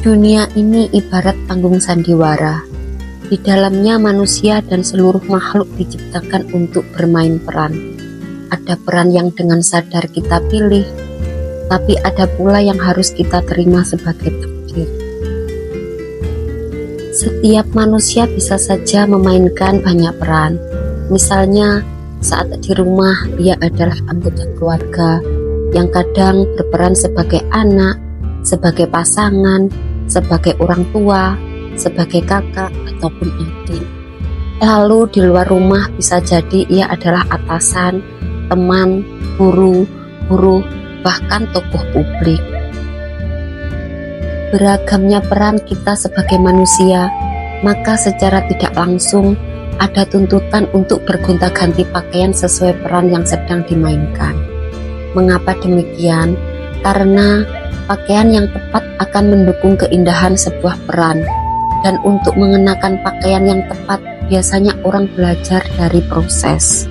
Dunia ini ibarat panggung sandiwara. Di dalamnya manusia dan seluruh makhluk diciptakan untuk bermain peran. Ada peran yang dengan sadar kita pilih, tapi ada pula yang harus kita terima sebagai takdir. Setiap manusia bisa saja memainkan banyak peran. Misalnya, saat di rumah dia adalah anggota keluarga yang kadang berperan sebagai anak, sebagai pasangan, sebagai orang tua, sebagai kakak ataupun adik. Lalu di luar rumah bisa jadi ia adalah atasan, teman, guru, bahkan tokoh publik. Beragamnya peran kita sebagai manusia, maka secara tidak langsung ada tuntutan untuk bergonta-ganti pakaian sesuai peran yang sedang dimainkan. Mengapa demikian? Karena pakaian yang tepat akan mendukung keindahan sebuah peran, dan untuk mengenakan pakaian yang tepat biasanya orang belajar dari proses.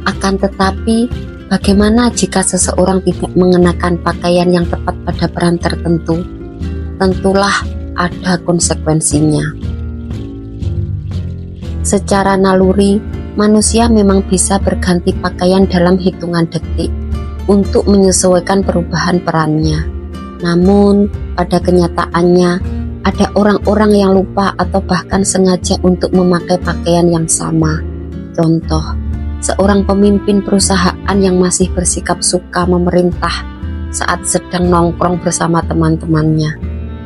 Akan tetapi, bagaimana jika seseorang tidak mengenakan pakaian yang tepat pada peran tertentu? Tentulah ada konsekuensinya. Secara naluri, manusia memang bisa berganti pakaian dalam hitungan detik untuk menyesuaikan perubahan perannya. Namun, pada kenyataannya, ada orang-orang yang lupa atau bahkan sengaja untuk memakai pakaian yang sama. Contoh, seorang pemimpin perusahaan yang masih bersikap suka memerintah saat sedang nongkrong bersama teman-temannya.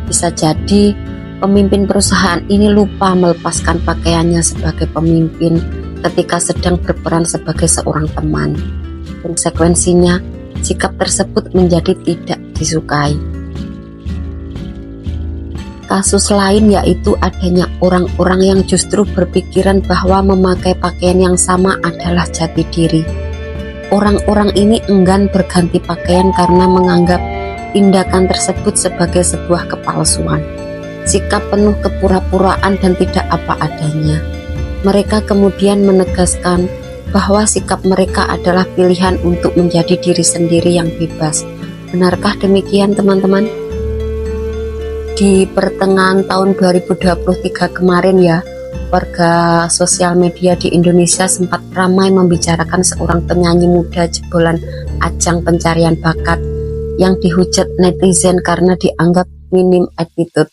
Bisa jadi, pemimpin perusahaan ini lupa melepaskan pakaiannya sebagai pemimpin ketika sedang berperan sebagai seorang teman. Konsekuensinya, sikap tersebut menjadi tidak disukai. Kasus lain yaitu adanya orang-orang yang justru berpikiran bahwa memakai pakaian yang sama adalah jati diri. Orang-orang ini enggan berganti pakaian karena menganggap tindakan tersebut sebagai sebuah kepalsuan, sikap penuh kepura-puraan dan tidak apa adanya. Mereka kemudian menegaskan bahwa sikap mereka adalah pilihan untuk menjadi diri sendiri yang bebas. Benarkah demikian, teman-teman? Di pertengahan tahun 2023 kemarin ya, warga sosial media di Indonesia sempat ramai membicarakan seorang penyanyi muda jebolan ajang pencarian bakat yang dihujat netizen karena dianggap minim attitude.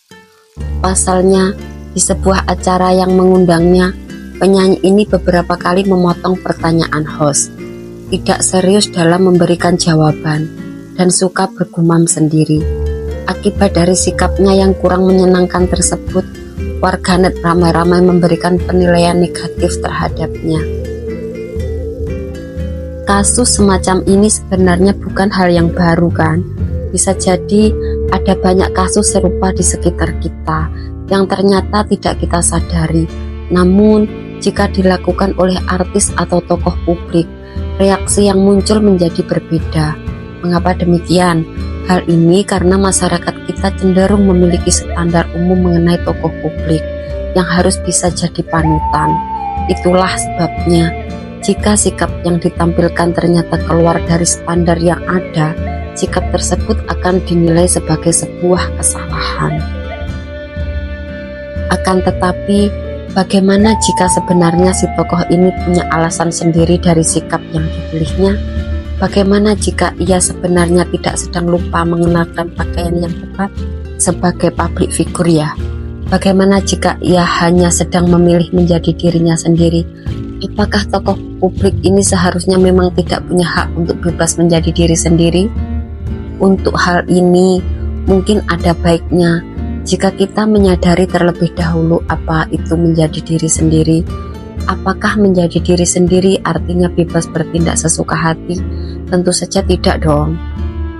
Pasalnya, di sebuah acara yang mengundangnya, penyanyi ini beberapa kali memotong pertanyaan host, tidak serius dalam memberikan jawaban, dan suka bergumam sendiri. Akibat dari sikapnya yang kurang menyenangkan tersebut, warganet ramai-ramai memberikan penilaian negatif terhadapnya. Kasus semacam ini sebenarnya bukan hal yang baru kan? Bisa jadi ada banyak kasus serupa di sekitar kita yang ternyata tidak kita sadari. Namun, jika dilakukan oleh artis atau tokoh publik, reaksi yang muncul menjadi berbeda. Mengapa demikian? Hal ini karena masyarakat kita cenderung memiliki standar umum mengenai tokoh publik yang harus bisa jadi panutan. Itulah sebabnya, jika sikap yang ditampilkan ternyata keluar dari standar yang ada, sikap tersebut akan dinilai sebagai sebuah kesalahan. Akan tetapi, bagaimana jika sebenarnya si tokoh ini punya alasan sendiri dari sikap yang dipilihnya? Bagaimana jika ia sebenarnya tidak sedang lupa mengenakan pakaian yang tepat sebagai public figure ya? Bagaimana jika ia hanya sedang memilih menjadi dirinya sendiri? Apakah tokoh publik ini seharusnya memang tidak punya hak untuk bebas menjadi diri sendiri? Untuk hal ini, mungkin ada baiknya jika kita menyadari terlebih dahulu apa itu menjadi diri sendiri. Apakah menjadi diri sendiri artinya bebas bertindak sesuka hati? Tentu saja tidak dong.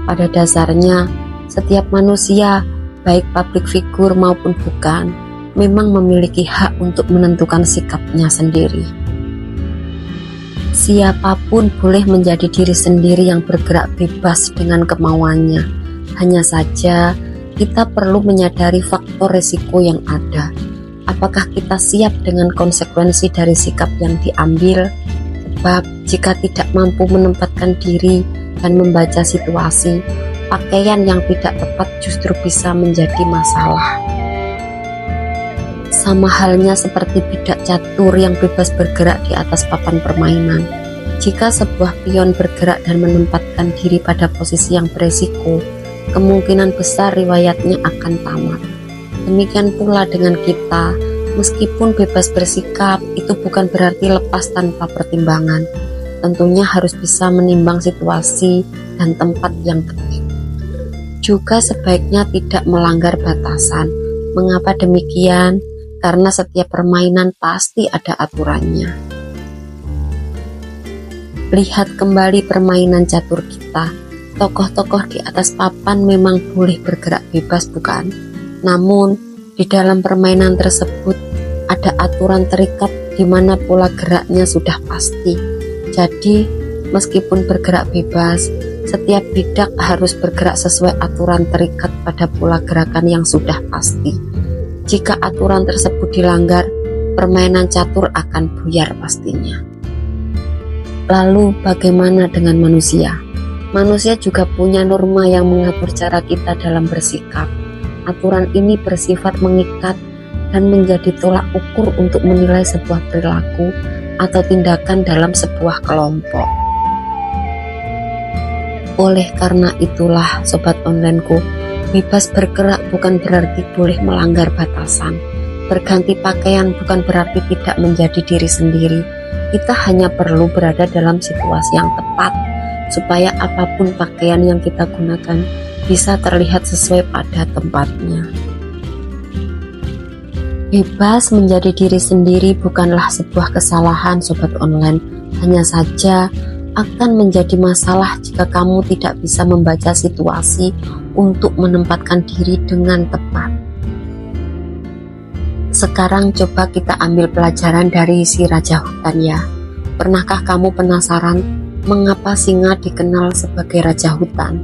Pada dasarnya, setiap manusia, baik public figure maupun bukan, memang memiliki hak untuk menentukan sikapnya sendiri. Siapapun boleh menjadi diri sendiri yang bergerak bebas dengan kemauannya. Hanya saja, kita perlu menyadari faktor risiko yang ada. Apakah kita siap dengan konsekuensi dari sikap yang diambil? Sebab jika tidak mampu menempatkan diri dan membaca situasi, pakaian yang tidak tepat justru bisa menjadi masalah. Sama halnya seperti bidak catur yang bebas bergerak di atas papan permainan. Jika sebuah pion bergerak dan menempatkan diri pada posisi yang beresiko, kemungkinan besar riwayatnya akan tamat. Demikian pula dengan kita, meskipun bebas bersikap, itu bukan berarti lepas tanpa pertimbangan. Tentunya harus bisa menimbang situasi dan tempat yang tepat. Juga sebaiknya tidak melanggar batasan. Mengapa demikian? Karena setiap permainan pasti ada aturannya. Lihat kembali permainan catur kita. Tokoh-tokoh di atas papan memang boleh bergerak bebas, bukan? Namun, di dalam permainan tersebut ada aturan terikat di mana pola geraknya sudah pasti. Jadi, meskipun bergerak bebas, setiap bidak harus bergerak sesuai aturan terikat pada pola gerakan yang sudah pasti. Jika aturan tersebut dilanggar, permainan catur akan buyar pastinya. Lalu bagaimana dengan manusia? Manusia juga punya norma yang mengatur cara kita dalam bersikap. Aturan ini bersifat mengikat dan menjadi tolak ukur untuk menilai sebuah perilaku atau tindakan dalam sebuah kelompok. Oleh karena itulah, sobat onlineku, bebas bergerak bukan berarti boleh melanggar batasan. Berganti pakaian bukan berarti tidak menjadi diri sendiri. Kita hanya perlu berada dalam situasi yang tepat, supaya apapun pakaian yang kita gunakan bisa terlihat sesuai pada tempatnya. Bebas menjadi diri sendiri bukanlah sebuah kesalahan, sobat online. Hanya saja akan menjadi masalah jika kamu tidak bisa membaca situasi untuk menempatkan diri dengan tepat. Sekarang coba kita ambil pelajaran dari si raja hutan ya. Pernahkah kamu penasaran mengapa singa dikenal sebagai raja hutan?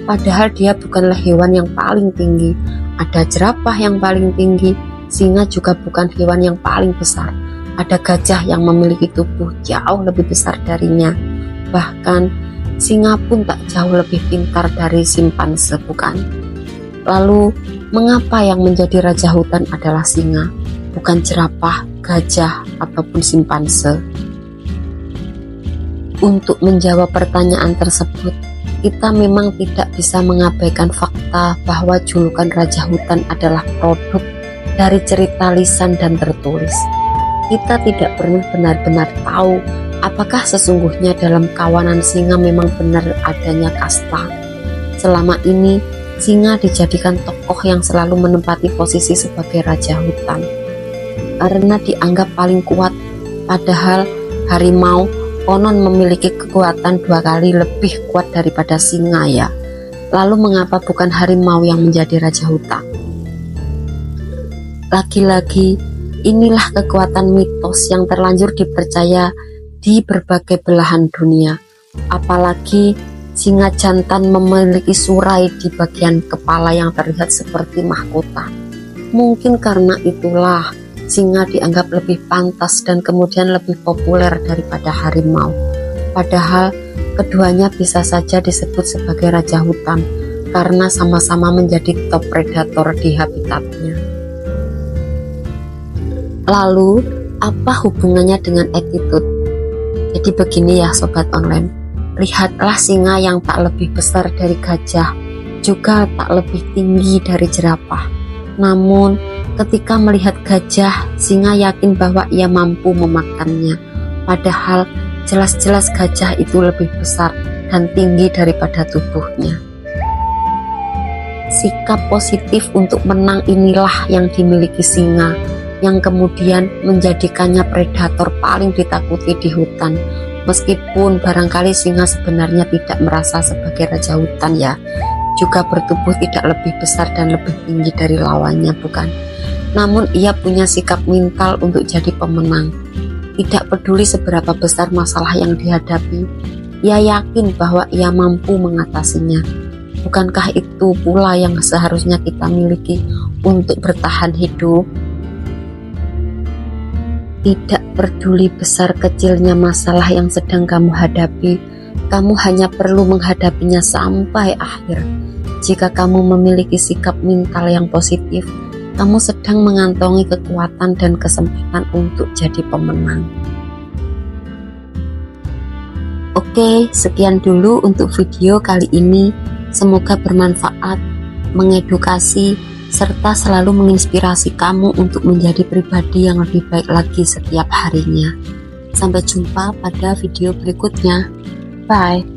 Padahal dia bukanlah hewan yang paling tinggi. Ada jerapah yang paling tinggi, singa juga bukan hewan yang paling besar. Ada gajah yang memiliki tubuh jauh lebih besar darinya. Bahkan singa pun tak jauh lebih pintar dari simpanse, bukan? Lalu, mengapa yang menjadi raja hutan adalah singa, bukan jerapah, gajah, ataupun simpanse? Untuk menjawab pertanyaan tersebut, kita memang tidak bisa mengabaikan fakta bahwa julukan raja hutan adalah produk dari cerita lisan dan tertulis. Kita tidak pernah benar-benar tahu apakah sesungguhnya dalam kawanan singa memang benar adanya kasta. Selama ini, singa dijadikan tokoh yang selalu menempati posisi sebagai raja hutan karena dianggap paling kuat, padahal harimau konon memiliki kekuatan 2 kali lebih kuat daripada singa ya. Lalu mengapa bukan harimau yang menjadi raja hutan? Lagi-lagi, inilah kekuatan mitos yang terlanjur dipercaya di berbagai belahan dunia. Apalagi singa jantan memiliki surai di bagian kepala yang terlihat seperti mahkota. Mungkin karena itulah singa dianggap lebih pantas dan kemudian lebih populer daripada harimau. Padahal keduanya bisa saja disebut sebagai raja hutan karena sama-sama menjadi top predator di habitatnya. Lalu, apa hubungannya dengan attitude? Jadi begini ya sobat online, lihatlah singa yang tak lebih besar dari gajah, juga tak lebih tinggi dari jerapah. Namun, ketika melihat gajah, singa yakin bahwa ia mampu memakannya. Padahal, jelas-jelas gajah itu lebih besar dan tinggi daripada tubuhnya. Sikap positif untuk menang inilah yang dimiliki singa, yang kemudian menjadikannya predator paling ditakuti di hutan. Meskipun barangkali singa sebenarnya tidak merasa sebagai raja hutan ya, juga bertubuh tidak lebih besar dan lebih tinggi dari lawannya, bukan? Namun ia punya sikap mental untuk jadi pemenang. Tidak peduli seberapa besar masalah yang dihadapi, ia yakin bahwa ia mampu mengatasinya. Bukankah itu pula yang seharusnya kita miliki untuk bertahan hidup? Tidak peduli besar kecilnya masalah yang sedang kamu hadapi, Kamu hanya perlu menghadapinya sampai akhir. Jika kamu memiliki sikap mental yang positif, kamu sedang mengantongi kekuatan dan kesempatan untuk jadi pemenang. Oke, sekian dulu untuk video kali ini. Semoga bermanfaat, mengedukasi, serta selalu menginspirasi kamu untuk menjadi pribadi yang lebih baik lagi setiap harinya. Sampai jumpa pada video berikutnya. Bye.